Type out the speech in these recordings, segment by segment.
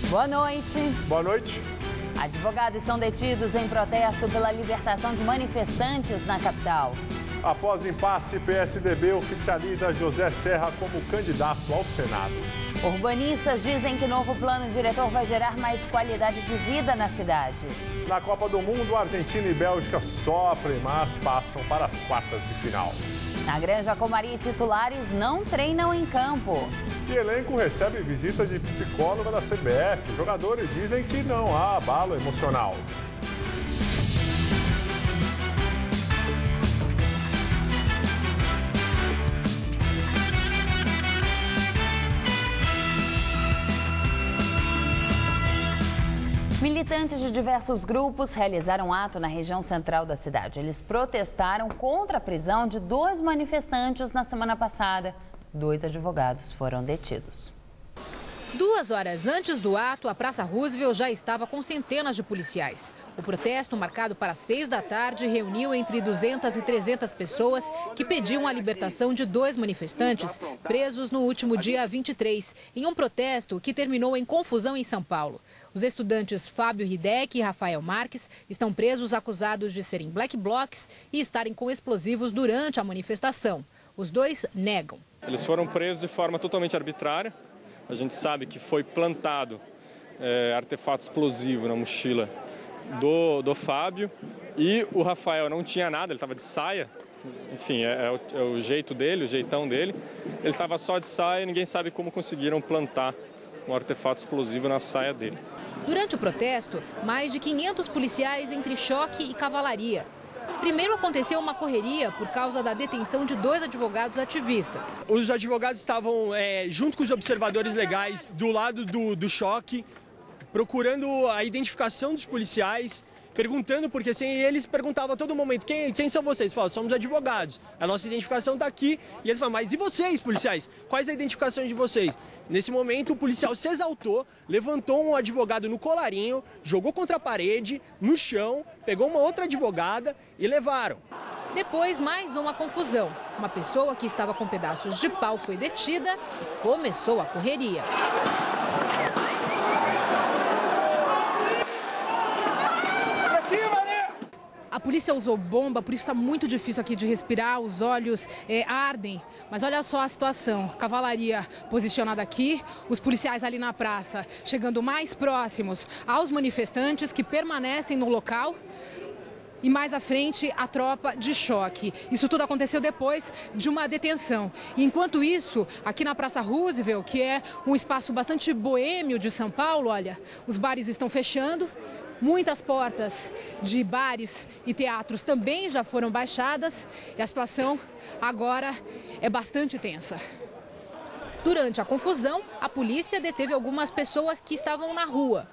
Boa noite. Boa noite. Advogados são detidos em protesto pela libertação de manifestantes na capital. Após impasse, PSDB oficializa José Serra como candidato ao Senado. Urbanistas dizem que novo plano diretor vai gerar mais qualidade de vida na cidade. Na Copa do Mundo, Argentina e Bélgica sofrem, mas passam para as quartas de final. Na Granja Comari, titulares não treinam em campo. E elenco recebe visita de psicóloga da CBF. Jogadores dizem que não há abalo emocional. Militantes de diversos grupos realizaram ato na região central da cidade. Eles protestaram contra a prisão de 2 manifestantes na semana passada. 2 advogados foram detidos. 2 horas antes do ato, a Praça Roosevelt já estava com centenas de policiais. O protesto, marcado para 6 da tarde, reuniu entre 200 e 300 pessoas que pediam a libertação de 2 manifestantes presos no último dia 23, em um protesto que terminou em confusão em São Paulo. Os estudantes Fábio Hideck e Rafael Marques estão presos acusados de serem black blocs e estarem com explosivos durante a manifestação. Os 2 negam. Eles foram presos de forma totalmente arbitrária. A gente sabe que foi plantado artefato explosivo na mochila do Fábio e o Rafael não tinha nada, ele estava de saia. Enfim, é o jeito dele, o jeitão dele. Ele estava só de saia e ninguém sabe como conseguiram plantar um artefato explosivo na saia dele. Durante o protesto, mais de 500 policiais entre choque e cavalaria. Primeiro aconteceu uma correria por causa da detenção de 2 advogados ativistas. Os advogados estavam junto com os observadores legais do lado do choque, procurando a identificação dos policiais, perguntando, porque assim, eles perguntavam a todo momento, quem são vocês? Falavam, somos advogados, a nossa identificação está aqui. E eles falavam, mas e vocês, policiais? Quais a identificação de vocês? Nesse momento, o policial se exaltou, levantou um advogado no colarinho, jogou contra a parede, no chão, pegou uma outra advogada e levaram. Depois, mais uma confusão. Uma pessoa que estava com pedaços de pau foi detida e começou a correria. A polícia usou bomba, por isso está muito difícil aqui de respirar, os olhos ardem. Mas olha só a situação, cavalaria posicionada aqui, os policiais ali na praça, chegando mais próximos aos manifestantes que permanecem no local. E mais à frente, a tropa de choque. Isso tudo aconteceu depois de uma detenção. E enquanto isso, aqui na Praça Roosevelt, que é um espaço bastante boêmio de São Paulo, olha, os bares estão fechando. Muitas portas de bares e teatros também já foram baixadas e a situação agora é bastante tensa. Durante a confusão, a polícia deteve algumas pessoas que estavam na rua.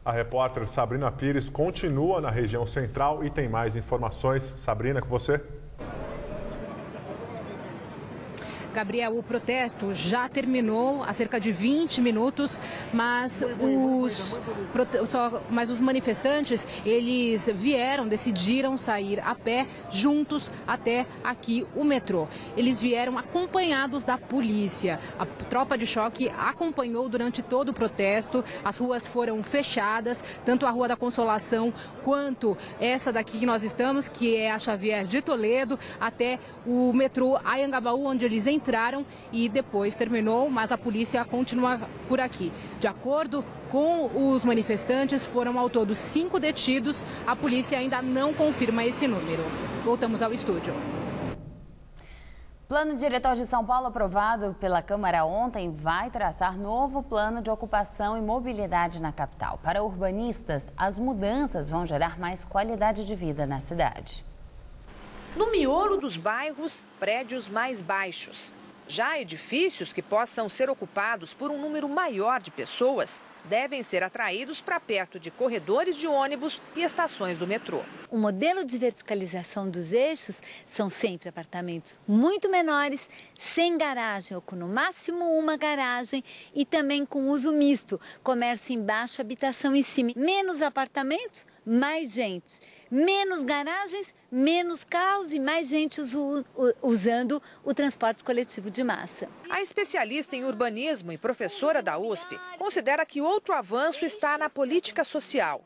A repórter Sabrina Pires continua na região central e tem mais informações. Sabrina, com você. Gabriel, o protesto já terminou há cerca de 20 minutos, mas os manifestantes, eles decidiram sair a pé, juntos até aqui o metrô. Eles vieram acompanhados da polícia. A tropa de choque acompanhou durante todo o protesto, as ruas foram fechadas, tanto a Rua da Consolação quanto essa daqui que nós estamos, que é a Xavier de Toledo, até o metrô Anhangabaú, onde eles entraram e depois terminou, mas a polícia continua por aqui. De acordo com os manifestantes, foram ao todo 5 detidos. A polícia ainda não confirma esse número. Voltamos ao estúdio. Plano diretor de São Paulo aprovado pela Câmara ontem vai traçar novo plano de ocupação e mobilidade na capital. Para urbanistas, as mudanças vão gerar mais qualidade de vida na cidade. No miolo dos bairros, prédios mais baixos. Já edifícios que possam ser ocupados por um número maior de pessoas devem ser atraídos para perto de corredores de ônibus e estações do metrô. O modelo de verticalização dos eixos são sempre apartamentos muito menores, sem garagem ou com no máximo uma garagem e também com uso misto, comércio embaixo, habitação em cima. Menos apartamentos, mais gente. Menos garagens, menos carros e mais gente usando o transporte coletivo de massa. A especialista em urbanismo e professora da USP considera que outro avanço está na política social.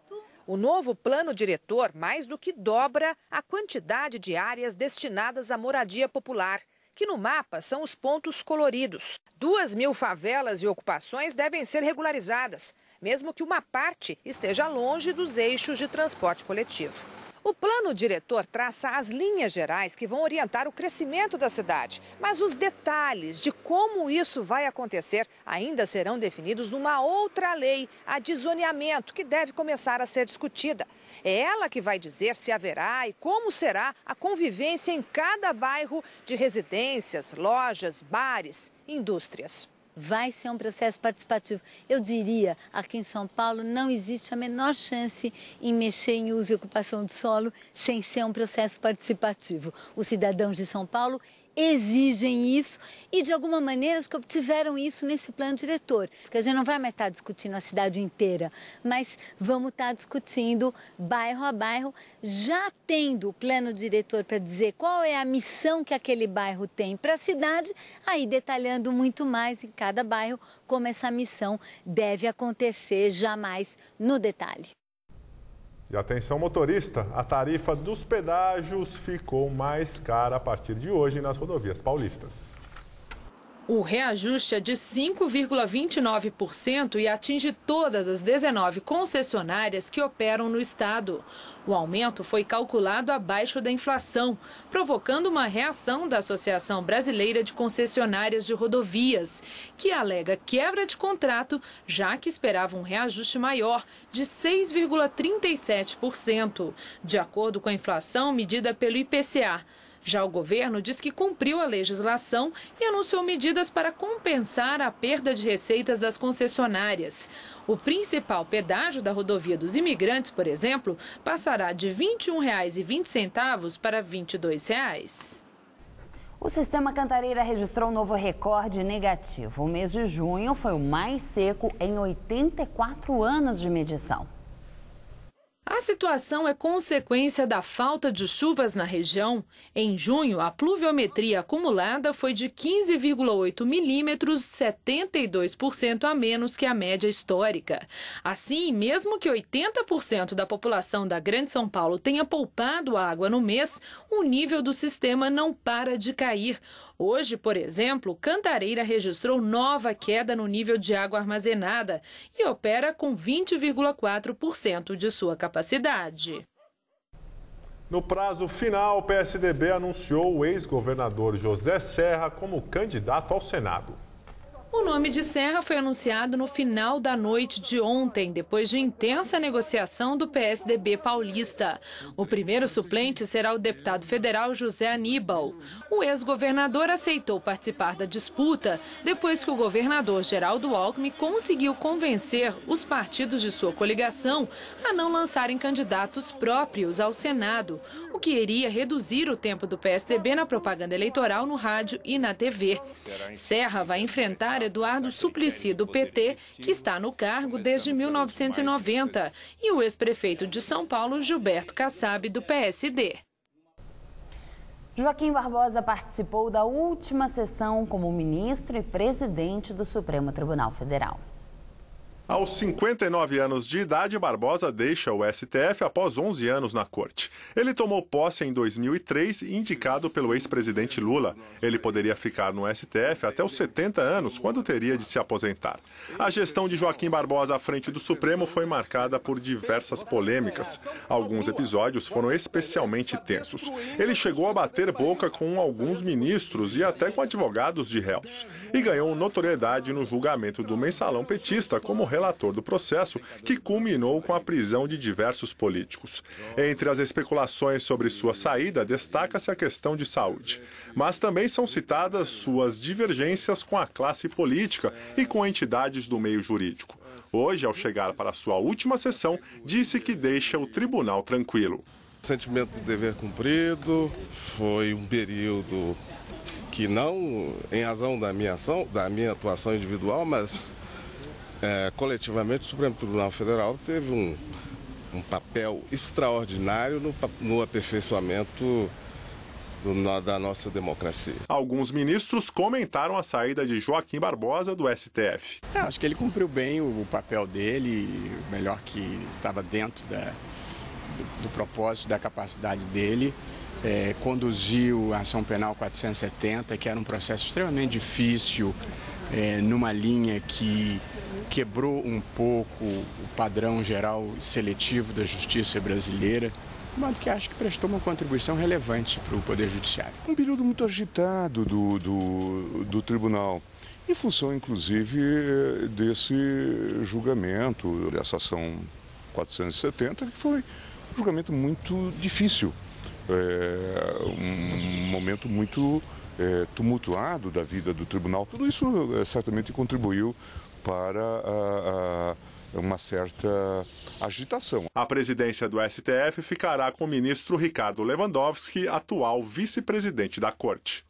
O novo plano diretor mais do que dobra a quantidade de áreas destinadas à moradia popular, que no mapa são os pontos coloridos. 2.000 favelas e ocupações devem ser regularizadas, mesmo que uma parte esteja longe dos eixos de transporte coletivo. O plano diretor traça as linhas gerais que vão orientar o crescimento da cidade, mas os detalhes de como isso vai acontecer ainda serão definidos numa outra lei, a de zoneamento, que deve começar a ser discutida. É ela que vai dizer se haverá e como será a convivência em cada bairro de residências, lojas, bares, indústrias. Vai ser um processo participativo. Eu diria, aqui em São Paulo não existe a menor chance em mexer em uso e ocupação de solo sem ser um processo participativo. Os cidadãos de São Paulo exigem isso e, de alguma maneira, acho que obtiveram isso nesse plano diretor. Porque a gente não vai mais estar discutindo a cidade inteira, mas vamos estar discutindo bairro a bairro, já tendo o plano diretor para dizer qual é a missão que aquele bairro tem para a cidade, aí detalhando muito mais em cada bairro como essa missão deve acontecer, jamais no detalhe. E atenção motorista, a tarifa dos pedágios ficou mais cara a partir de hoje nas rodovias paulistas. O reajuste é de 5,29% e atinge todas as 19 concessionárias que operam no estado. O aumento foi calculado abaixo da inflação, provocando uma reação da Associação Brasileira de Concessionárias de Rodovias, que alega quebra de contrato, já que esperava um reajuste maior, de 6,37%, de acordo com a inflação medida pelo IPCA. Já o governo diz que cumpriu a legislação e anunciou medidas para compensar a perda de receitas das concessionárias. O principal pedágio da rodovia dos Imigrantes, por exemplo, passará de R$ 21,20 para R$ 22,00. O Sistema Cantareira registrou um novo recorde negativo. O mês de junho foi o mais seco em 84 anos de medição. A situação é consequência da falta de chuvas na região. Em junho, a pluviometria acumulada foi de 15,8 milímetros, 72% a menos que a média histórica. Assim, mesmo que 80% da população da Grande São Paulo tenha poupado água no mês, o nível do sistema não para de cair. Hoje, por exemplo, Cantareira registrou nova queda no nível de água armazenada e opera com 20,4% de sua capacidade. No prazo final, o PSDB anunciou o ex-governador José Serra como candidato ao Senado. O nome de Serra foi anunciado no final da noite de ontem, depois de intensa negociação do PSDB paulista. O primeiro suplente será o deputado federal José Aníbal. O ex-governador aceitou participar da disputa depois que o governador Geraldo Alckmin conseguiu convencer os partidos de sua coligação a não lançarem candidatos próprios ao Senado, o que iria reduzir o tempo do PSDB na propaganda eleitoral no rádio e na TV. Serra vai enfrentar Eduardo Suplicy, do PT, que está no cargo desde 1990, e o ex-prefeito de São Paulo, Gilberto Kassab, do PSD. Joaquim Barbosa participou da última sessão como ministro e presidente do Supremo Tribunal Federal. Aos 59 anos de idade, Barbosa deixa o STF após 11 anos na corte. Ele tomou posse em 2003, indicado pelo ex-presidente Lula. Ele poderia ficar no STF até os 70 anos, quando teria de se aposentar. A gestão de Joaquim Barbosa à frente do Supremo foi marcada por diversas polêmicas. Alguns episódios foram especialmente tensos. Ele chegou a bater boca com alguns ministros e até com advogados de réus. E ganhou notoriedade no julgamento do mensalão petista como relator do processo, que culminou com a prisão de diversos políticos. Entre as especulações sobre sua saída, destaca-se a questão de saúde. Mas também são citadas suas divergências com a classe política e com entidades do meio jurídico. Hoje, ao chegar para a sua última sessão, disse que deixa o tribunal tranquilo. Sentimento de dever cumprido, foi um período que não, em razão da minha atuação individual, mas coletivamente o Supremo Tribunal Federal teve um papel extraordinário no aperfeiçoamento da nossa democracia. Alguns ministros comentaram a saída de Joaquim Barbosa do STF. Acho que ele cumpriu bem o papel dele, melhor que estava dentro do propósito, da capacidade dele. Conduziu a ação penal 470, que era um processo extremamente difícil, numa linha que quebrou um pouco o padrão geral seletivo da justiça brasileira, de modo que acho que prestou uma contribuição relevante para o Poder Judiciário. Um período muito agitado do tribunal, em função, inclusive, desse julgamento, dessa ação 470, que foi um julgamento muito difícil, um momento muito tumultuado da vida do tribunal. Tudo isso certamente contribuiu para uma certa agitação. A presidência do STF ficará com o ministro Ricardo Lewandowski, atual vice-presidente da Corte.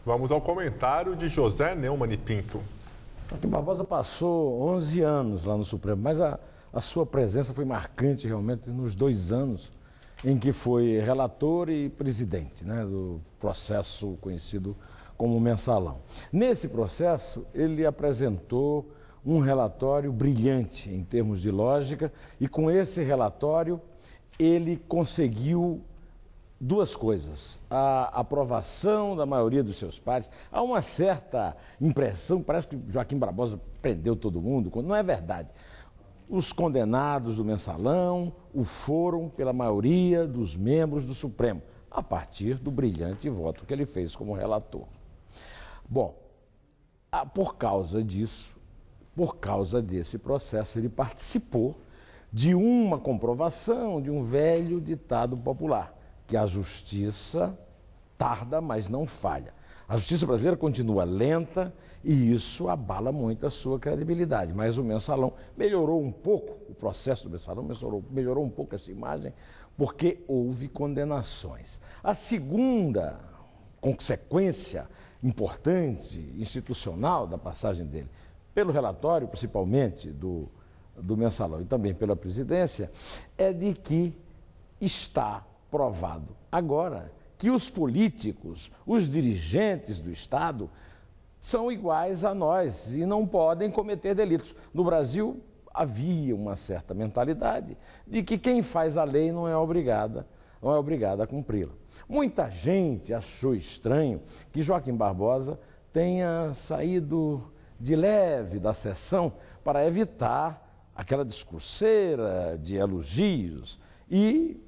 Vamos ao comentário de José Neumann e Pinto. Joaquim Barbosa passou 11 anos lá no Supremo, mas a sua presença foi marcante realmente nos 2 anos em que foi relator e presidente, né, do processo conhecido como Mensalão. Nesse processo, ele apresentou um relatório brilhante em termos de lógica e com esse relatório ele conseguiu 2 coisas. A aprovação da maioria dos seus pares. Há uma certa impressão, parece que Joaquim Barbosa prendeu todo mundo, quando não é verdade. Os condenados do Mensalão o foram pela maioria dos membros do Supremo, a partir do brilhante voto que ele fez como relator. Bom, por causa disso, por causa desse processo, ele participou de uma comprovação de um velho ditado popular, que a justiça tarda, mas não falha. A justiça brasileira continua lenta e isso abala muito a sua credibilidade. Mas o Mensalão melhorou um pouco, o processo do Mensalão melhorou um pouco essa imagem, porque houve condenações. A segunda consequência importante, institucional, da passagem dele, pelo relatório, principalmente, do Mensalão e também pela presidência, é de que está provado agora que os políticos, os dirigentes do Estado, são iguais a nós e não podem cometer delitos. No Brasil, havia uma certa mentalidade de que quem faz a lei não é obrigado a cumpri-la. Muita gente achou estranho que Joaquim Barbosa tenha saído de leve da sessão para evitar aquela discurseira de elogios e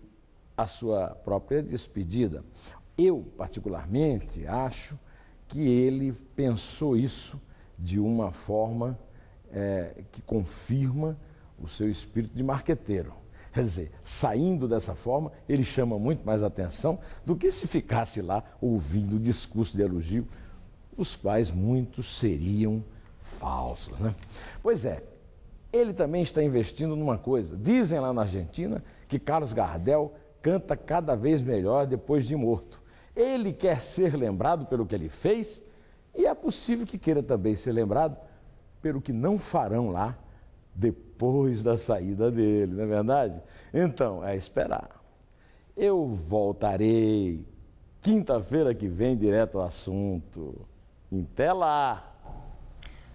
a sua própria despedida. Eu, particularmente, acho que ele pensou isso de uma forma que confirma o seu espírito de marqueteiro. Quer dizer, saindo dessa forma, ele chama muito mais atenção do que se ficasse lá ouvindo o discurso de elogio, os quais muitos seriam falsos, né? Pois é, ele também está investindo numa coisa. Dizem lá na Argentina que Carlos Gardel canta cada vez melhor depois de morto. Ele quer ser lembrado pelo que ele fez e é possível que queira também ser lembrado pelo que não farão lá depois da saída dele, não é verdade? Então, é esperar. Eu voltarei quinta-feira que vem direto ao assunto. Até lá!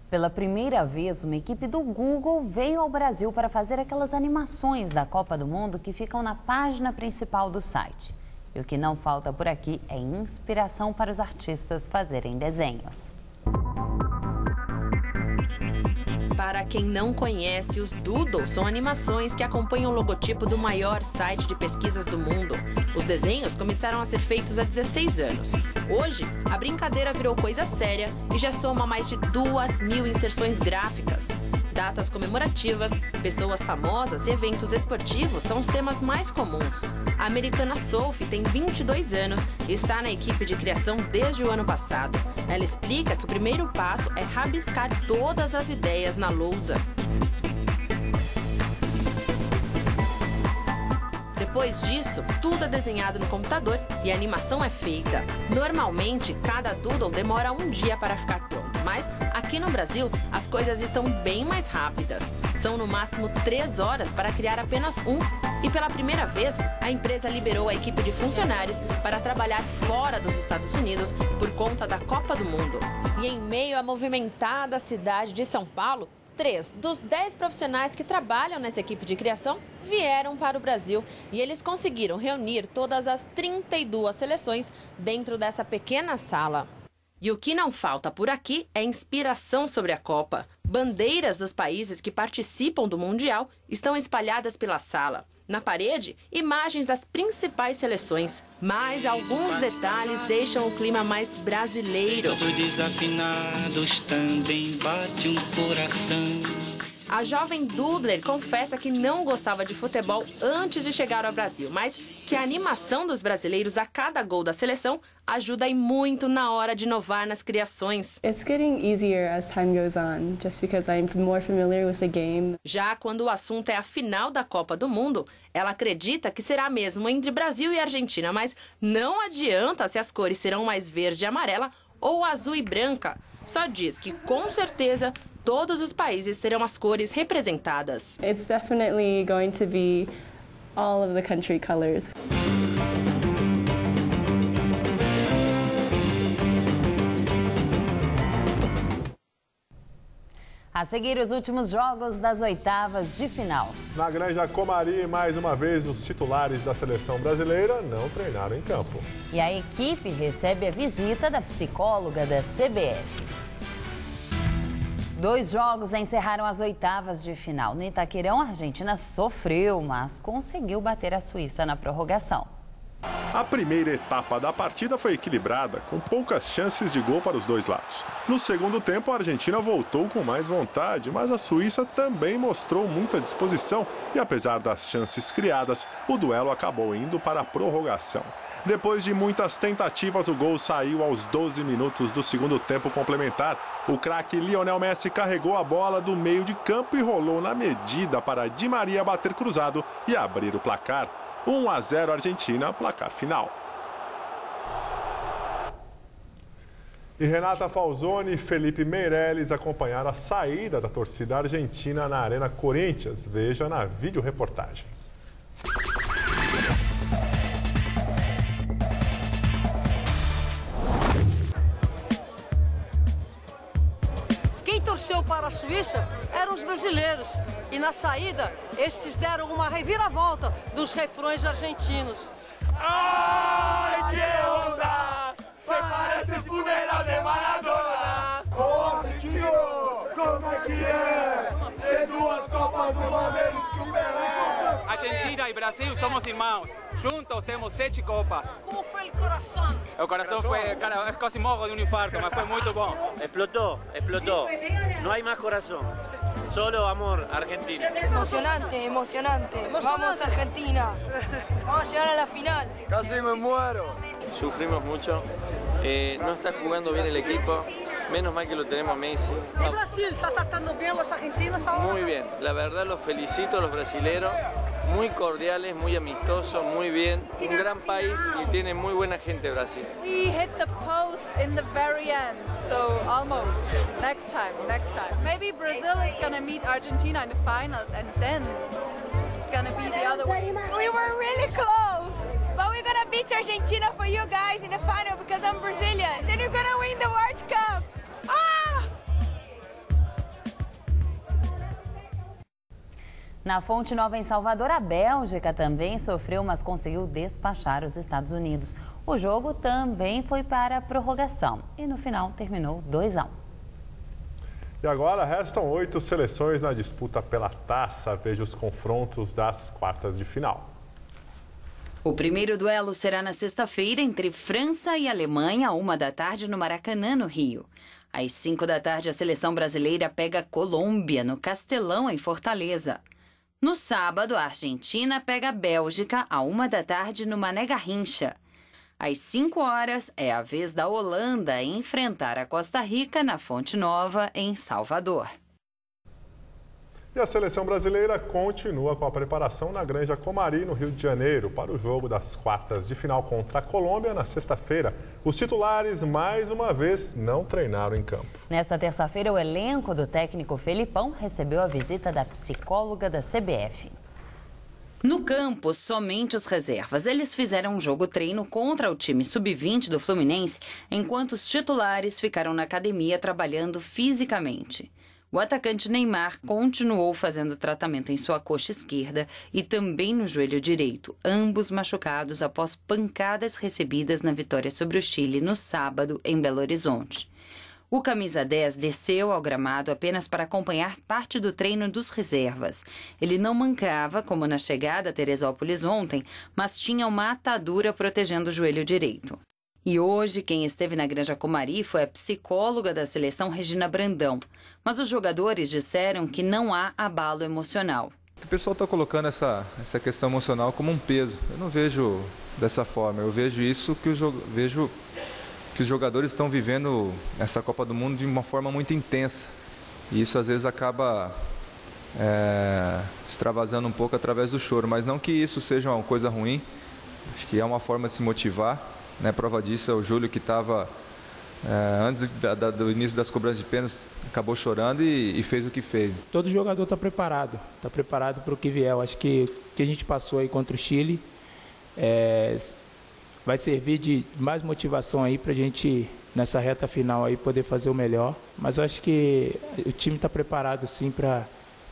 Pela primeira vez, uma equipe do Google veio ao Brasil para fazer aquelas animações da Copa do Mundo que ficam na página principal do site. E o que não falta por aqui é inspiração para os artistas fazerem desenhos. Para quem não conhece, os Doodles são animações que acompanham o logotipo do maior site de pesquisas do mundo. Os desenhos começaram a ser feitos há 16 anos. Hoje, a brincadeira virou coisa séria e já soma mais de 2.000 inserções gráficas. Datas comemorativas, pessoas famosas e eventos esportivos são os temas mais comuns. A americana Sophie tem 22 anos e está na equipe de criação desde o ano passado. Ela explica que o primeiro passo é rabiscar todas as ideias na lousa. Depois disso, tudo é desenhado no computador e a animação é feita. Normalmente, cada doodle demora um dia para ficar pronto, mas aqui no Brasil, as coisas estão bem mais rápidas. São no máximo 3 horas para criar apenas um. E pela primeira vez, a empresa liberou a equipe de funcionários para trabalhar fora dos Estados Unidos por conta da Copa do Mundo. E em meio à movimentada cidade de São Paulo, 3 dos 10 profissionais que trabalham nessa equipe de criação vieram para o Brasil e eles conseguiram reunir todas as 32 seleções dentro dessa pequena sala. E o que não falta por aqui é inspiração sobre a Copa. Bandeiras dos países que participam do Mundial estão espalhadas pela sala. Na parede, imagens das principais seleções, mas alguns detalhes deixam o clima mais brasileiro. Desafinados também bate um coração. A jovem doodler confessa que não gostava de futebol antes de chegar ao Brasil, mas que a animação dos brasileiros a cada gol da seleção ajuda e muito na hora de inovar nas criações. It's getting easier as time goes on, just because I'm more familiar with the game. Já quando o assunto é a final da Copa do Mundo, ela acredita que será mesmo entre Brasil e Argentina, mas não adianta se as cores serão mais verde e amarela ou azul e branca. Só diz que, com certeza, todos os países terão as cores representadas. It's definitely going to be all of the country colors. A seguir, os últimos jogos das oitavas de final. Na Granja Comari, mais uma vez, os titulares da seleção brasileira não treinaram em campo. E a equipe recebe a visita da psicóloga da CBF. 2 jogos encerraram as oitavas de final. No Itaquerão, a Argentina sofreu, mas conseguiu bater a Suíça na prorrogação. A primeira etapa da partida foi equilibrada, com poucas chances de gol para os dois lados. No segundo tempo, a Argentina voltou com mais vontade, mas a Suíça também mostrou muita disposição e, apesar das chances criadas, o duelo acabou indo para a prorrogação. Depois de muitas tentativas, o gol saiu aos 12 minutos do segundo tempo complementar. O craque Lionel Messi carregou a bola do meio de campo e rolou na medida para Di Maria bater cruzado e abrir o placar. 1-0 Argentina, placar final. E Renata Falzoni e Felipe Meirelles acompanharam a saída da torcida argentina na Arena Corinthians. Veja na videoreportagem. Quem torceu para a Suíça eram os brasileiros. E na saída, estes deram uma reviravolta dos refrões argentinos. Ai, que onda! Se parece funeral de Maradona! Ô, argentino, como é que é? Tem 2 copas uma vez superar! Argentina e Brasil somos irmãos. Juntos temos 7 copas. Como foi o coração? O coração foi, cara, quase morro de um infarto, mas foi muito bom. Explotó. No hay más corazón. Solo amor, Argentina. Emocionante. Vamos, Argentina. Vamos a llegar a la final. Casi me muero. Sufrimos mucho. No está jugando bien el equipo. Menos mal que lo tenemos a Messi. ¿El Brasil está tratando bien a los argentinos ahora? Muy bien. La verdad los felicito a los brasileros. Muy cordiales, muy amistosos, muy bien. Un gran país y tiene muy buena gente Brasil. We hit the post in the very end, so almost. Next time. Maybe Brazil is gonna meet Argentina in the finals and then it's gonna be the other way. We were really close, but we're gonna beat Argentina for you guys in the final because I'm Brazilian. Then we're gonna win the World Cup. Na Fonte Nova, em Salvador, a Bélgica também sofreu, mas conseguiu despachar os Estados Unidos. O jogo também foi para a prorrogação e no final terminou 2-1. E agora restam 8 seleções na disputa pela taça. Veja os confrontos das quartas de final. O primeiro duelo será na sexta-feira entre França e Alemanha, 13h, no Maracanã, no Rio. Às 5h, a seleção brasileira pega a Colômbia, no Castelão, em Fortaleza. No sábado, a Argentina pega a Bélgica, 1h, no Mané Garrincha. Às 5 horas, é a vez da Holanda enfrentar a Costa Rica na Fonte Nova, em Salvador. E a seleção brasileira continua com a preparação na Granja Comari, no Rio de Janeiro, para o jogo das quartas de final contra a Colômbia na sexta-feira. Os titulares, mais uma vez, não treinaram em campo. Nesta terça-feira, o elenco do técnico Felipão recebeu a visita da psicóloga da CBF. No campo, somente os reservas. Eles fizeram um jogo-treino contra o time sub-20 do Fluminense, enquanto os titulares ficaram na academia trabalhando fisicamente. O atacante Neymar continuou fazendo tratamento em sua coxa esquerda e também no joelho direito, ambos machucados após pancadas recebidas na vitória sobre o Chile no sábado em Belo Horizonte. O camisa 10 desceu ao gramado apenas para acompanhar parte do treino dos reservas. Ele não mancava, como na chegada a Teresópolis ontem, mas tinha uma atadura protegendo o joelho direito. E hoje, quem esteve na Granja Comari foi a psicóloga da seleção, Regina Brandão. Mas os jogadores disseram que não há abalo emocional. O pessoal está colocando essa questão emocional como um peso. Eu não vejo dessa forma. Eu vejo isso vejo que os jogadores estão vivendo essa Copa do Mundo de uma forma muito intensa. E isso às vezes acaba extravasando um pouco através do choro. Mas não que isso seja uma coisa ruim. Acho que é uma forma de se motivar. Prova disso é o Júlio, que estava antes do início das cobranças de pênaltis, acabou chorando e fez o que fez. Todo jogador está preparado para o que vier. Eu acho que o que a gente passou aí contra o Chile vai servir de mais motivação aí para a gente, nessa reta final, aí, poder fazer o melhor. Mas eu acho que o time está preparado sim para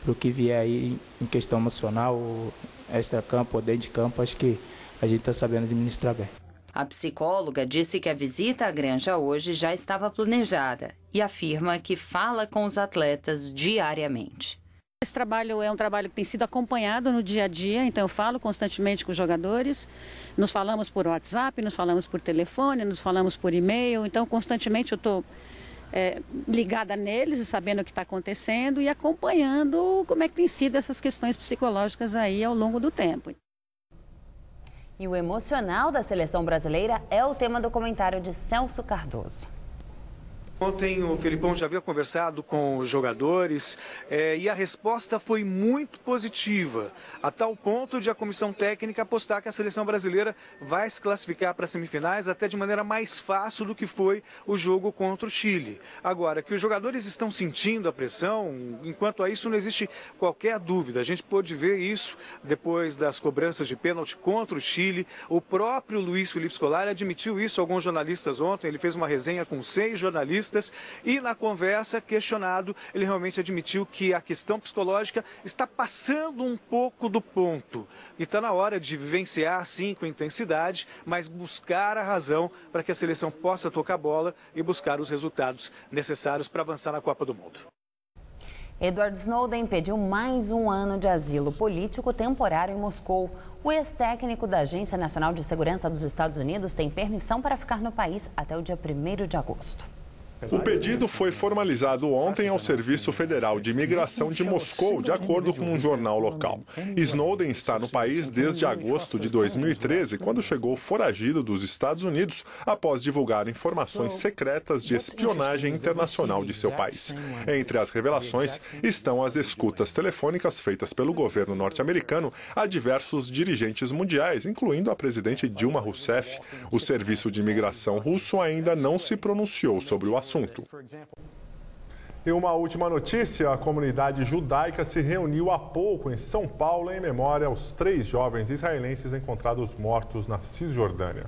o que vier aí em questão emocional, extra-campo ou dentro de campo. Acho que a gente está sabendo administrar bem. A psicóloga disse que a visita à Granja hoje já estava planejada e afirma que fala com os atletas diariamente. Esse trabalho é um trabalho que tem sido acompanhado no dia a dia, então eu falo constantemente com os jogadores, nos falamos por WhatsApp, nos falamos por telefone, nos falamos por e-mail, então constantemente eu estou ligada neles e sabendo o que está acontecendo e acompanhando como é que tem sido essas questões psicológicas aí ao longo do tempo. E o emocional da seleção brasileira é o tema do comentário de Celso Cardoso. Ontem o Felipão já havia conversado com os jogadores e a resposta foi muito positiva, a tal ponto de a comissão técnica apostar que a seleção brasileira vai se classificar para as semifinais até de maneira mais fácil do que foi o jogo contra o Chile. Agora, que os jogadores estão sentindo a pressão, enquanto a isso não existe qualquer dúvida. A gente pôde ver isso depois das cobranças de pênalti contra o Chile. O próprio Luiz Felipe Scolari admitiu isso a alguns jornalistas ontem, ele fez uma resenha com 6 jornalistas. E na conversa, questionado, ele realmente admitiu que a questão psicológica está passando um pouco do ponto. E está na hora de vivenciar, sim, com intensidade, mas buscar a razão para que a seleção possa tocar a bola e buscar os resultados necessários para avançar na Copa do Mundo. Edward Snowden pediu mais um ano de asilo político temporário em Moscou. O ex-técnico da Agência Nacional de Segurança dos Estados Unidos tem permissão para ficar no país até o dia 1º de agosto. O pedido foi formalizado ontem ao Serviço Federal de Imigração de Moscou, de acordo com um jornal local. Snowden está no país desde agosto de 2013, quando chegou foragido dos Estados Unidos após divulgar informações secretas de espionagem internacional de seu país. Entre as revelações estão as escutas telefônicas feitas pelo governo norte-americano a diversos dirigentes mundiais, incluindo a presidente Dilma Rousseff. O Serviço de Imigração russo ainda não se pronunciou sobre o assunto. E uma última notícia, a comunidade judaica se reuniu há pouco em São Paulo em memória aos 3 jovens israelenses encontrados mortos na Cisjordânia.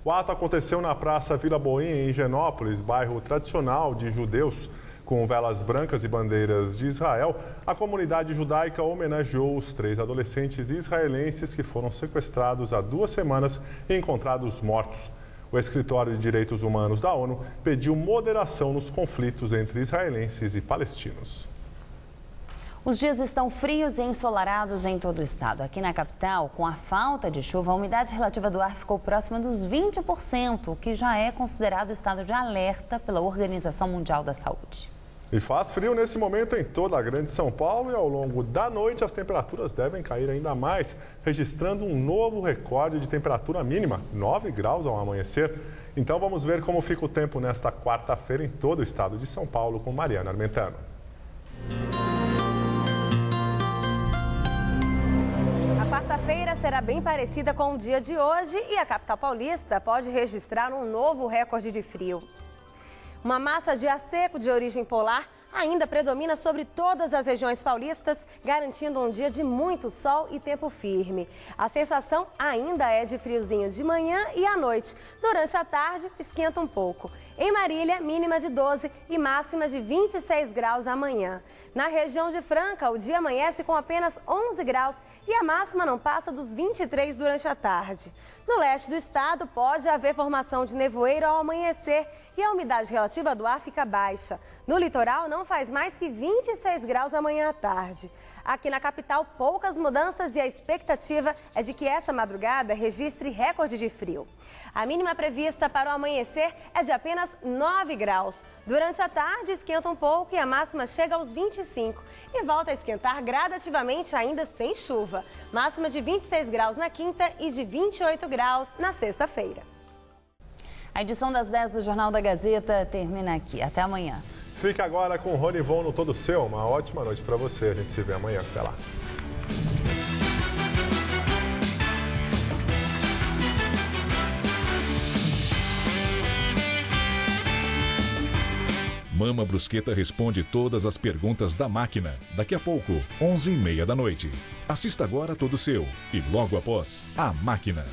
O ato aconteceu na Praça Vila Boim, em Higienópolis, bairro tradicional de judeus. Com velas brancas e bandeiras de Israel, a comunidade judaica homenageou os 3 adolescentes israelenses que foram sequestrados há 2 semanas e encontrados mortos. O Escritório de Direitos Humanos da ONU pediu moderação nos conflitos entre israelenses e palestinos. Os dias estão frios e ensolarados em todo o estado. Aqui na capital, com a falta de chuva, a umidade relativa do ar ficou próxima dos 20%, o que já é considerado estado de alerta pela Organização Mundial da Saúde. E faz frio nesse momento em toda a Grande São Paulo e ao longo da noite as temperaturas devem cair ainda mais, registrando um novo recorde de temperatura mínima, 9 graus ao amanhecer. Então vamos ver como fica o tempo nesta quarta-feira em todo o estado de São Paulo com Mariana Armentano. A quarta-feira será bem parecida com o dia de hoje e a capital paulista pode registrar um novo recorde de frio. Uma massa de ar seco de origem polar ainda predomina sobre todas as regiões paulistas, garantindo um dia de muito sol e tempo firme. A sensação ainda é de friozinho de manhã e à noite. Durante a tarde, esquenta um pouco. Em Marília, mínima de 12 e máxima de 26 graus amanhã. Na região de Franca, o dia amanhece com apenas 11 graus e a máxima não passa dos 23 durante a tarde. No leste do estado, pode haver formação de nevoeiro ao amanhecer e a umidade relativa do ar fica baixa. No litoral, não faz mais que 26 graus amanhã à tarde. Aqui na capital, poucas mudanças e a expectativa é de que essa madrugada registre recorde de frio. A mínima prevista para o amanhecer é de apenas 9 graus. Durante a tarde, esquenta um pouco e a máxima chega aos 25 e volta a esquentar gradativamente ainda sem chuva. Máxima de 26 graus na quinta e de 28 graus na sexta-feira. A edição das 10 do Jornal da Gazeta termina aqui. Até amanhã. Fica agora com o Rony Von no Todo Seu. Uma ótima noite para você. A gente se vê amanhã. Até lá. Mama Brusqueta responde todas as perguntas da máquina. Daqui a pouco, 11h30 da noite. Assista agora Todo Seu e logo após, A Máquina.